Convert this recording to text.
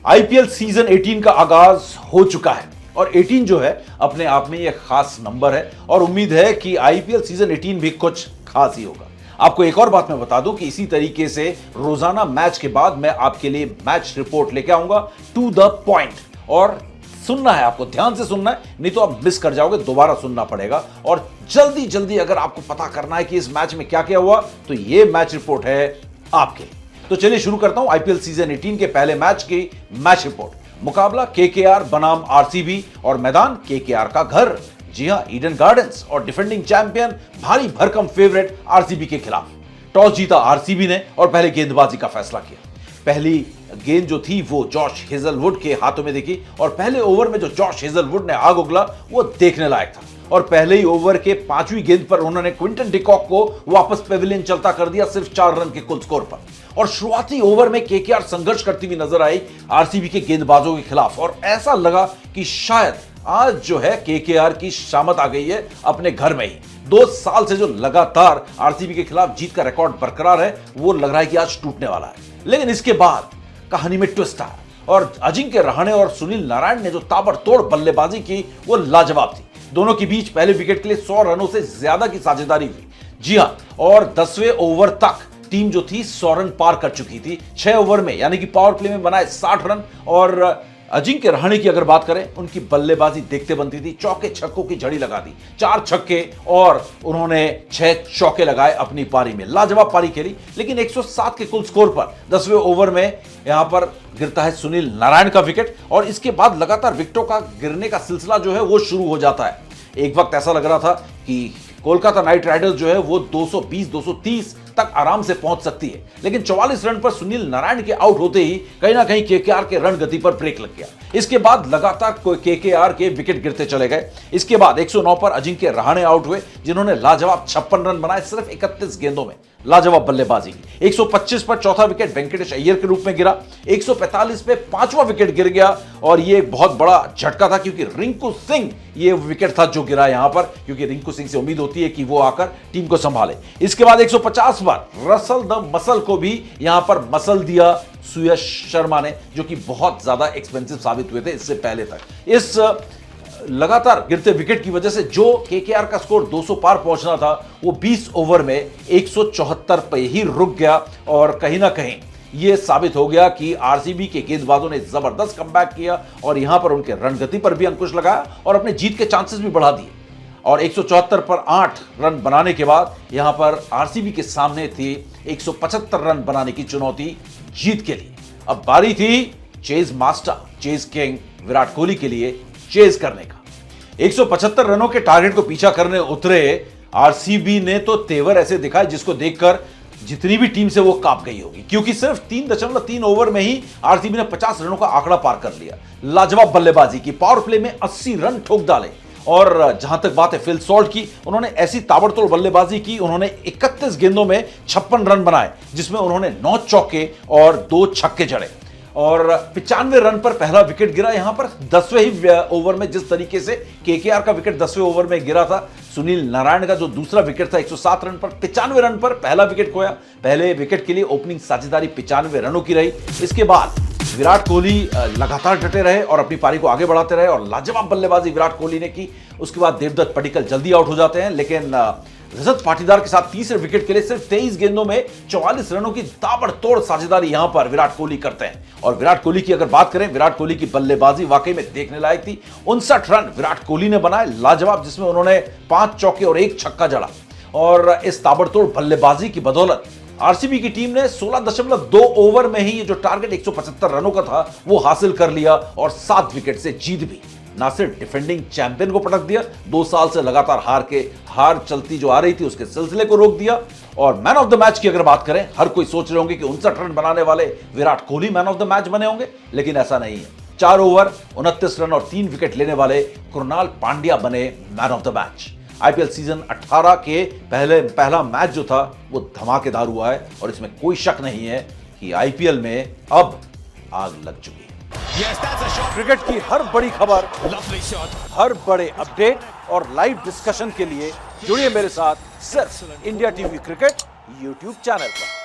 IPL season 18 का आगाज हो चुका है और 18 जो है अपने आप में एक खास नंबर है और उम्मीद है कि आईपीएल सीजन 18 भी कुछ खास ही होगा। आपको एक और बात मैं बता दूं कि इसी तरीके से रोजाना मैच के बाद मैं आपके लिए मैच रिपोर्ट लेके आऊंगा टू द पॉइंट। और सुनना है, आपको ध्यान से सुनना है, नहीं तो आप मिस कर जाओगे, दोबारा सुनना पड़ेगा। और जल्दी जल्दी अगर आपको पता करना है कि इस मैच में क्या क्या हुआ तो ये मैच रिपोर्ट है आपके लिए। तो चलिए शुरू करता हूं आईपीएल सीजन 18 के पहले मैच की मैच रिपोर्ट। मुकाबला केकेआर बनाम आरसीबी और मैदान केकेआर का घर, जी हां ईडन गार्डन्स, और डिफेंडिंग चैंपियन भारी भरकम फेवरेट आरसीबी के खिलाफ। टॉस जीता आरसीबी ने और पहले गेंदबाजी का फैसला किया। पहली गेंद जो थी वो जॉश हेजलवुड के हाथों में देखी और पहले ओवर में जो जॉश हेजलवुड ने आग उगला वो देखने लायक था। और पहले ही ओवर के 5वीं गेंद पर उन्होंने क्विंटन डिकॉक को वापस पेविलियन चलता कर दिया सिर्फ 4 रन के कुल स्कोर पर। और शुरुआती ओवर में केकेआर संघर्ष करती हुई नजर आई आरसीबी के गेंदबाजों के खिलाफ और ऐसा लगा कि शायद आज जो है केकेआर की शामत आ गई है अपने घर में ही। 2 साल से जो लगातार आरसीबी के खिलाफ जीत का रिकॉर्ड बरकरार है वो लग रहा है कि आज टूटने वाला है। लेकिन इसके बाद कहानी में ट्विस्ट आया और अजिंक्य रहाणे और सुनील नारायण ने जो ताबड़तोड़ बल्लेबाजी की वो लाजवाब थी। दोनों के बीच पहले विकेट के लिए 100 रनों से ज्यादा की साझेदारी हुई, जी हां, और 10वें ओवर तक टीम जो थी 100 रन पार कर चुकी थी। 6 ओवर में यानी कि पावर प्ले में बनाए 60 रन। और अजिंक्य रहाणे की अगर बात करें, उनकी बल्लेबाजी देखते बनती थी। चौके छक्कों की झड़ी लगा दी, 4 छक्के और उन्होंने 6 चौके लगाए अपनी पारी में। लाजवाब पारी खेली। लेकिन 107 के कुल स्कोर पर 10वें ओवर में यहां पर गिरता है सुनील नारायण का विकेट और इसके बाद लगातार विकेटों का गिरने का सिलसिला जो है वो शुरू हो जाता है। एक वक्त ऐसा लग रहा था कि कोलकाता नाइट राइडर्स जो है वो 220-230 तक आराम से पहुंच सकती है। लेकिन 44 रन पर सुनील नारायण के आउट होते ही कहीं ना कहीं केकेआर के रन गति पर ब्रेक लग गया। इसके बाद लगातार केकेआर के विकेट गिरते चले गए। इसके बाद 109 पर अजिंक्य रहाणे आउट हुए, जिन्होंने लाजवाब 56 रन बनाए सिर्फ 31 गेंदों में। लाजवाब बल्लेबाजी की। 125 पर चौथा विकेट वेंकटेश अय्यर के रूप में गिरा। 145 पे 5वां विकेट गिर गया और ये एक बहुत बड़ा झटका था क्योंकि रिंकू सिंह ये विकेट था जो गिरा यहां पर, क्योंकि रिंकू सिंह से उम्मीद होती है कि वो आकर टीम को संभाले। इसके बाद 150 पर रसल द मसल को भी यहां पर मसल दिया सुयश शर्मा ने, जो कि बहुत ज्यादा एक्सपेंसिव साबित हुए थे इससे पहले तक। इस लगातार गिरते विकेट की वजह से जो केकेआर का स्कोर 200 पार पहुंचना था वो 20 ओवर में 174 पे ही रुक गया। और कहीं ना कहीं यह साबित हो गया कि आरसीबी के गेंदबाजों ने जबरदस्त कमबैक किया और यहां पर उनके रन गति पर भी अंकुश लगाया और अपने जीत के चांसेस भी बढ़ा दिए। और 174 पर 8 रन बनाने के बाद यहां पर आरसीबी के सामने थी 175 रन बनाने की चुनौती जीत के लिए। अब बारी थी chase master, chase king Virat Kohli के लिए चेज करने का। 175 रनों के टारगेट को पीछा करने उतरे आरसीबी ने तो तेवर ऐसे दिखाए जिसको देखकर जितनी भी टीम से वो कांप गई होगी, क्योंकि सिर्फ 3.3 ओवर में ही आरसीबी ने 50 रनों का आंकड़ा पार कर लिया। लाजवाब बल्लेबाजी की, पावर प्ले में 80 रन ठोक डाले। और जहां तक बात है फिल सॉल्ट की, उन्होंने ऐसी ताबड़तोड़ बल्लेबाजी की, उन्होंने 31 गेंदों में 56 रन बनाए, जिसमें उन्होंने 9 चौके और 2 छक्के जड़े। और 95 रन पर पहला विकेट गिरा यहां पर 10वें ही ओवर में। जिस तरीके से केकेआर का विकेट 10वें ओवर में गिरा था, सुनील नारायण का जो दूसरा विकेट था 107 रन पर 95 रन पर पहला विकेट खोया। पहले विकेट के लिए ओपनिंग साझेदारी 95 रनों की रही। इसके बाद विराट कोहली लगातार डटे रहे और अपनी पारी को आगे बढ़ाते रहे और लाजवाब बल्लेबाजी विराट कोहली ने की। उसके बाद देवदत्त पडिक्कल जल्दी आउट हो जाते हैं, लेकिन रजत पाटीदार के साथ तीसरे विकेट के लिए सिर्फ 23 गेंदों में 44 रनों की ताबड़तोड़ साझेदारी यहां पर विराट कोहली करते हैं। और विराट कोहली की अगर बात करें, विराट कोहली की बल्लेबाजी वाकई में देखने लायक थी। 59 रन विराट कोहली ने बनाए लाजवाब, जिसमें उन्होंने 5 चौके और 1 छक्का जड़ा। और इस ताबड़तोड़ बल्लेबाजी की बदौलत आरसीबी की टीम ने 16.2 ओवर में ही ये जो टारगेट 175 रनों का था वो हासिल कर लिया और 7 विकेट से जीत भी। ना सिर्फ डिफेंडिंग चैंपियन को पटक दिया, 2 साल से लगातार हार चलती जो आ रही थी उसके सिलसिले को रोक दिया। और मैन ऑफ द मैच की अगर बात करें, हर कोई सोच रहे होंगे कि 59 रन बनाने वाले Virat Kohli man of the match बने होंगे, लेकिन ऐसा नहीं है। 4 ओवर 29 रन और 3 विकेट लेने वाले कृणाल पांड्या बने man of the match. IPL season 18 के पहला मैच जो था वो धमाकेदार हुआ है और इसमें कोई शक नहीं है कि आईपीएल में अब आग लग चुकी है। क्रिकेट की हर बड़ी खबर, हर बड़े अपडेट और लाइव डिस्कशन के लिए जुड़िए मेरे साथ सिर्फ India TV cricket YouTube channel पर।